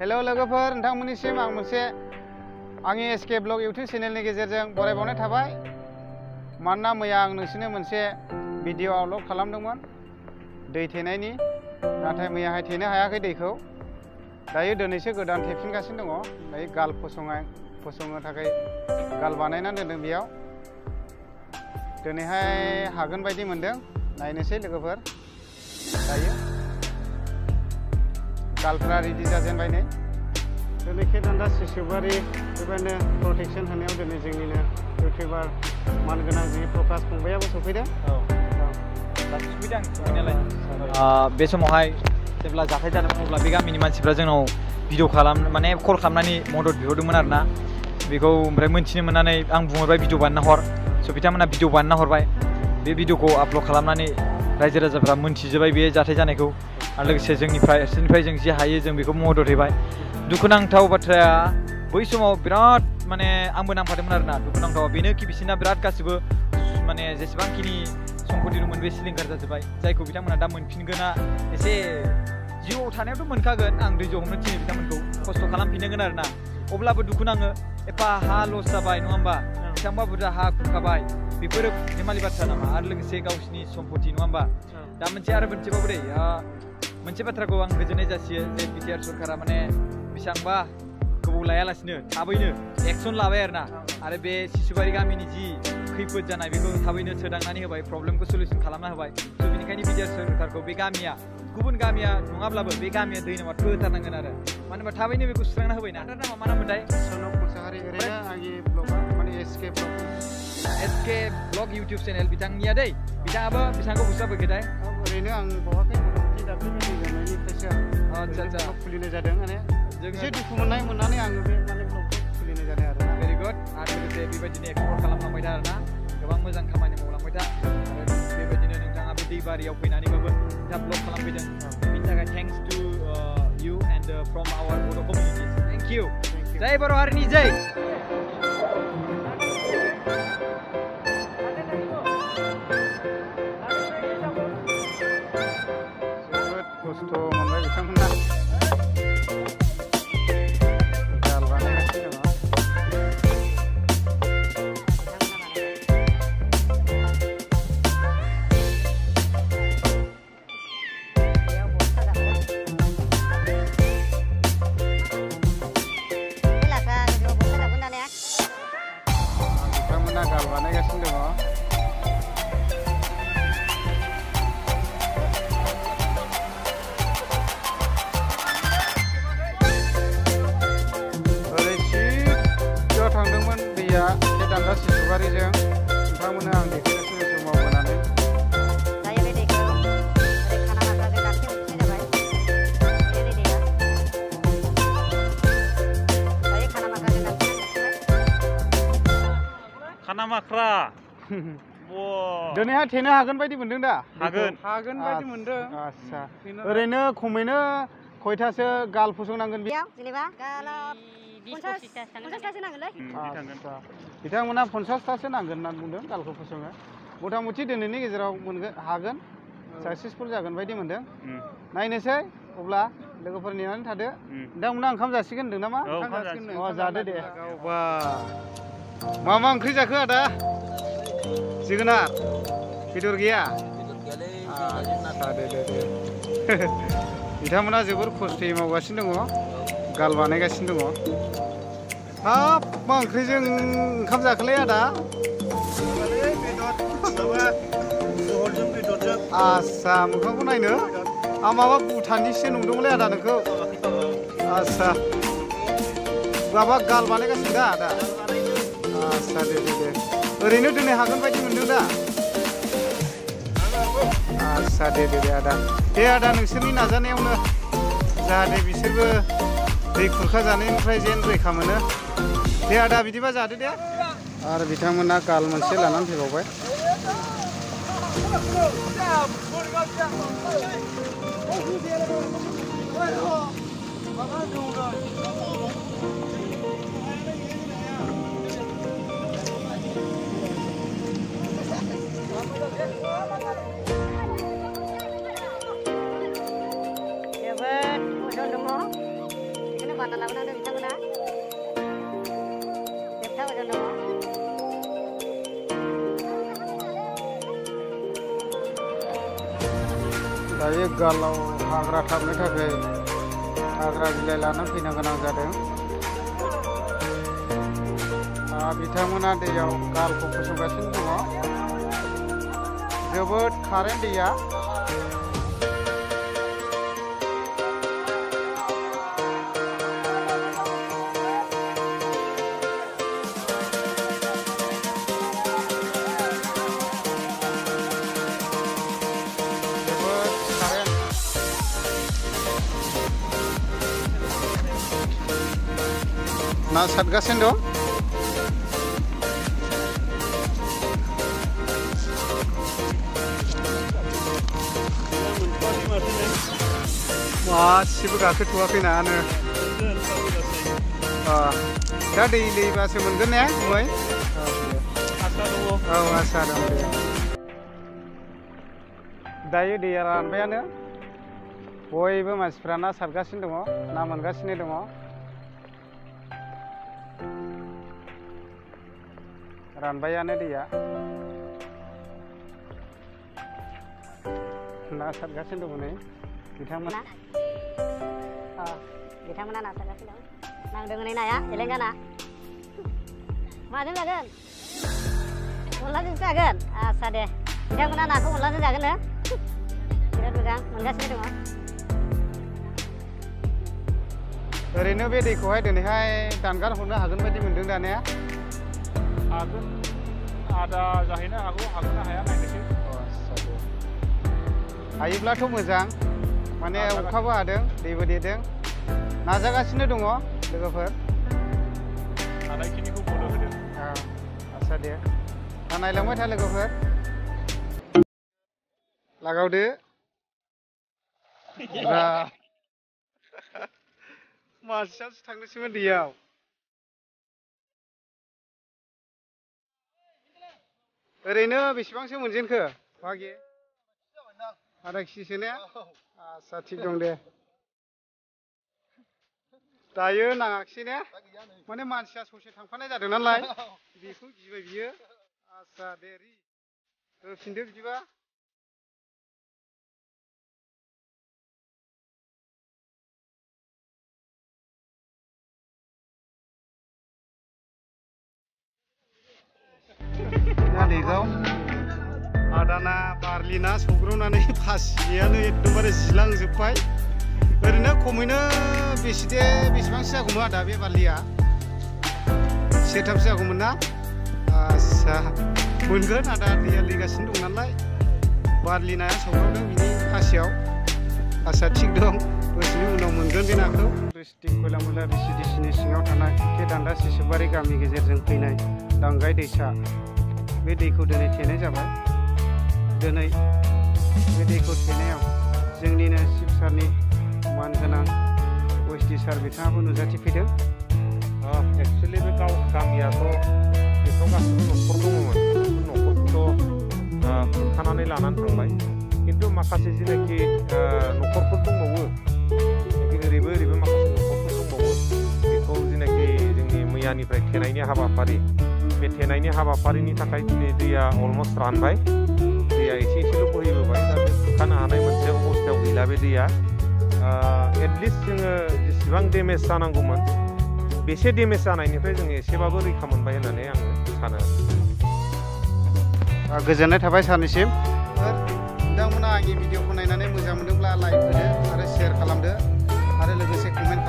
Hello लोगोफोर नोंथांमोननिसिम आं मोनसे आंनि एसके ब्लग इउट्यूब चेनेलनि गेजेरजों बरायबावनाय थाबाय मानोना मैया आं नोंसोरनो मोनसे भिडिअ आपल'ड खालामदोंमोन दै थेनायनि नाथाय मैयाहाय थेनो हायाखै दैखौ दायो दिनैसो गोदान थेफिनगासिनो दङ दायो गाल फसंनो थाखाय गाल बानायनानै दोनदों बेयाव दिनैहाय हागोन बायदि मोनदों नायनोसै लोगोफोर दायो गालफ्रा रेडि जाजेनबाय नै दिनै खेदान्दा सिशुबारि बेबायदिनो प्रटेक्शन होनायाव दिनै जोंनिनो इउटिउबार मानगोनां जि प्रकाश फंबायाबो सफैदों बे समावहाय जेब्ला जाथाय जादोंमोन अब्ला बे गामिनि मानसिफ्रा जोंनाव भिडिअ खालाम माने कल खालामनानै मदद बिहरदोंमोन आरोना बेखौ ओमफ्राय मोनथिनो मोननानै आं बुंहरबाय भिडिअ बानायना हर स' बिथांमोना भिडिअ बानायना हरबाय बे भिडिअखौ आपल'ड खालामनानै रायजो राजाफ्रा मोनथिजोब्बाय बे जाथाय जानायखौ आरो लोगोसे जोंनिफ्राय जों जि हायो जों बेखौ मदद होबाय दुखुनांथाव बाथ्राया बै समाव बिराद माने आंबो नांफादोंमोन आरोना दुखुनांथावा बेनो कि बिसोरना बिराद गासिबो माने जेसेबांखिनि सम्पति दंमोन बे सिलिंखार जाजोब्बाय जायखौ बिथांमोना दा मोनफिनगोना एसे जिउआव थानायावथ' मोनखागोन आं दैजों हमनो थिनो बिथांमोनखौ खस्थ' खालामफिननांगोन आरोना अब्लाबो दुखु नाङो एफा हा लस जाबाय नङा होमबा बेसेबांबा बुरजा हा खुरखाबाय बेफोरो धेमालि बाथ्रा नामा आरो लोगोसे गावसिनि सम्पति नङा होमबा दा मोनसेबावो दै मोनसे बाथ्राखौ आं गोजोननाय जासियो जे बिटिआर सरकारा माने बेसेबांबा गोबाव लायालासिनो थाबैनो एक्सन लाबाय आरोना आरो बे सिशुबारि गामिनि जि खैफोद जानाय बेखौ थाबैनो सोदांनानै होबाय प्रब्लेमखौ सल्युसन खालामना होबाय स' बेनिखायनो बिटिआर सरकारखौ बे गामिया गुबुन गामिया नङाब्लाबो बे गामिया दै नङा होथारनांगोन आरो मानो होनबा थाबैनो बेखौ सुस्रांना होबायना नामा मा नाममोनथाय सनक मुसाहारि ओरैनो आंनि ब्लगा माने एसके ब्लग इउटिउब चेनेल बिथांनिया दै बिथाङाबो बेसेबांखौ बुस्राबोखैथाय ओरैनो आं बावाखै मथामथि दाख्लै दै जानायनिफ्रायसो आं खुलिनाय जादों माने एसे दुखु मोननानै आङो बे माने ब्लगखौ खुलिनाय जादों आरो भेरि गुड आरो लोगोसे बेबायदिनो एक्सप्लर खालामलांबाय था आरोना गोबां मोजां खामानि मावलांबाय था आरो बेबायदिनो नोंथाङा बे दैबारियाव फैनानैबाबो दा ब्लग खालामफैदों बिनि थाखाय thanks to you and from our Bodo communities. Thank you. Jai Bodo Harini Jai. जोबोद खस्थ' मोनबाय बिथांमोना गाल बानायगासिनो दङ गाल बानायगासिनो दङ ओरै सिगाङाव थांदोंमोन दैया खेदान्दा सिशुबारिजों नोंथांमोननो आं देखायगासिनो समाव मोनानै दायो बे दैखौ ओरै खानामाख्राजों दाबसे हमफिननाय जाबाय बे दैया दायो खानामाख्राजों दाबसे खानामाख्रा दिनैहाय थेनो हागोन बायदि मोनदों दा हागोन बायदि मोनदों आच्छा ओरैनो खमैनो खयथासो गाल फसंनांगोन बेयाव जेनेबा गाला 50-50थासो नांगोनलै बिथांमोना 50थासो नांगोन होनना बुंदों गालखौ फसंनो मथामथि दिनैनि गेजेराव हागोन साक्सेसफुल जागोन बायदि मोनदों नायनोसै अब्ला लोगोफोर नेनानै थादो नोंथांमोना ओंखाम जासिगोन होनदों नामा जादो दे मा ओंख्रि जाखो आदा जोगोनार बेदर गैया दे बिथांमोना जोबोर खस्थ'यै मावगासिनो दङ गाल बानायगासिनो दङ हाब मा ओंख्रिजों ओंखाम जाखोलै आदा आच्छा मोखांखौ नायनो आं माबा भुटाननिसो नंदोंमोनलै आदा नोंखौ आच्छा माबा गाल बानायगासिनो दा आदा आच्छा दे ओरैनो दिनै हागोन बायदि मोनदों दा आच्छा दे आदा नोंसोरनि नाजानायावनो जाहाथे बिसोरबो दै खुरखा जानायनिफ्राय जेन रैखा मोनो दे आदा बिदिबा जादो दे आरो बिथांमोना गाल मोनसे लानानै फैबावबाय बानना लाबोनांदों बिथांमोना जोबथा अजन दङ दायो गालाव हाग्रा थाबनो थाखाय हाग्रा बिलाइ लाना फैनो गोनां जादों बिथांमोना दैयाव गालखौ फसंगासिनो दङ जोबोद कारेन्ट दैया ना सारगासिनो दं मासेबो गाखोथ'वाखैनानो दा दै लैबासो मोनगोन ने गुमै औ आसा दं दे दायो दैया रानबायानो बयबो मानसिफ्रा ना सारगासिनो दङ ना मोनगासिनो दङ रानबायानो दैया ना सारगासिनो दङ नै बिथांमोना बिथांमोना ना सारगासिनो दं नांदों नै नाया एलेंगा ना माजों जागोन अनलाजों जागोन आसा दे बिथांमोना नाखौ अनलाजों जागोन नो बिराद मोजां मोनगासिनो दङ ओरैनो बे दैखौहाय दिनैहाय दानगार हरनो हागोन बायदि मोनदों दानिया हागोन आदा जाहैनो हागौ हागोन ना हाया नायनोसै हायोब्लाथ' मोजां माने अखाबो हादों दैबो देदों नाजागासिनो दङ लोगोफोर हानायखिनिखौ बोलो होदों आसा दे नायलांबाय था लोगोफोर लागावदो मानसियासो थांनोसैमोन दैयाव ओरैनो बेसेबांसो मोनजेनखो बागि आधा केजिसो ने आसा थिग दं दे दायो नाङाखिसै ने माने मानसिया ससे थांफानाय जादों नालाय बेखौ गिबाय बियो आसा दे होफिनदो बिदिबा दैगाव आदाना बारलिना सौग्रावनानै फासियानो एकदमबारे जिलांजोब्बाय ओरैनो खमैनो बेसेबांसो जागौमोन आदा बे बारलिया सेरथामसो जागौमोन ना आस्सा मोनगोन आदा दैया लैगासिनो दं नालाय बारलि नाया सौग्रावदों बिनि फासियाव आसा थिग दं दसेनि उनाव मोनगोन बे नाखौ डिस्ट्रिक्ट खयलामयला रेसिडेन्सिनि सिङाव थानाय केदान्दा सिसुबारि गामि गेजेरजों फैनाय दांगाय दैसा बे दैखौ दिनै थेनाय जाबाय दिनै बे दैखौ थेनायाव जोंनिनो चिफ सारनि मानगोनां ओइसडि सार बिथाङाबो नुजाथिफैदों एक्सुवेलि बे गामियाथ' बेफ्राव गासिबो न'खर दङमोन न'खरखौथ' खुरखानानै लानानै थांबाय खिन्थु माखासे जेनाखि न'खरफोर दंबावो ओरैबो माखासे न'खरफोर दंबावो बेखौ जेनाखि जोंनि मैयानिफ्राय थेनायनि हाबाफारि बे थेनायनि हाबाफारिनि थाखाय दिनै दैया अलमस्ट रानबाय दैया एसेल' बोहैबोबाय दा बे खुरखानो हानाय मोनसे अबस्थायाव गैला बे दैया एटलिस्ट जोङो जेसेबां डेमेज जानांगौमोन बेसे डेमेज जानायनिफ्राय जोङो एसेबाबो रैखा मोनबाय होननानै आङो सानो गोजोननाय थाबाय सारनिसिम नोंथांमोना आंनि भिडिअखौ नायनानै मोजां मोनदोंब्ला लाइक होदो आरो शेयार खालामदो आरो लोगोसे कमेन्ट